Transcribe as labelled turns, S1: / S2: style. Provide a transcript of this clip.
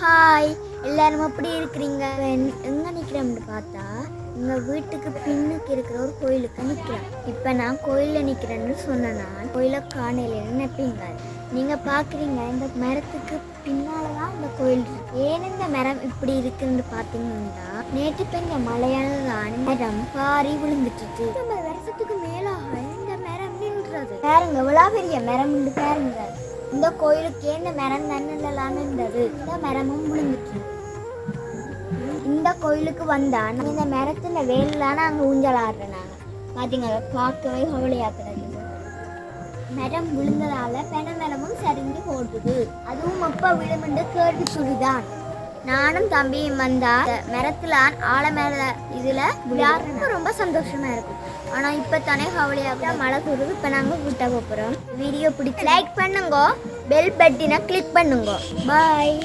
S1: Hi, எல்லாரும் எப்படி இருக்கிறீங்க? எங்கே நிற்கிறோம்னு பார்த்தா எங்கள் வீட்டுக்கு பின்னுக்கு இருக்கிற ஒரு கோயிலுக்கு நிற்கிறேன். இப்போ நான் கோயிலில் நிற்கிறேன்னு சொன்னேன்னா கோயிலை காணையில் நினைப்பீங்க. நீங்கள் பார்க்குறீங்க இந்த மரத்துக்கு பின்னால் தான் இந்த கோயில் இருக்கு. ஏன் இந்த மரம் இப்படி இருக்குன்னு பார்த்தீங்கன்னா நேற்று பெஞ்ச மழையானதான் மரம் பாரி விழுந்துட்டு நம்ம வருஷத்துக்கு மேலாக இந்த மரம் நின்றது. பாருங்க, எவ்வளோ பெரிய மரம் பாருங்க. இந்த கோயிலுக்கு இந்த மரம் தண்ணலான்ன்றது இந்த மரமும் விழுந்துட்டு. இந்த கோயிலுக்கு வந்தா நம்ம இந்த மரத்துல வேலான அங்கே ஊஞ்சல் ஆடுறோம். நாங்கள் பார்த்தீங்களா, பார்க்கவே கவலையாக்குறது. மரம் விழுந்ததால பென மரமும் சரிஞ்சு போட்டுது. அதுவும் அப்பா விழுமென்று கேட்டு சுடிதான். நானும் தம்பியும் வந்தா மரத்துல ஆழ மேல இதுல விளையாடுறது ரொம்ப சந்தோஷமா இருக்கும். ஆனா இப்ப தானே கவலையாக மழை கூறுது. இப்ப நாங்க கூட்ட போறோம். வீடியோ பிடிச்சி லைக் பண்ணுங்க, பெல் பட்டினை கிளிக் பண்ணுங்க. பாய்.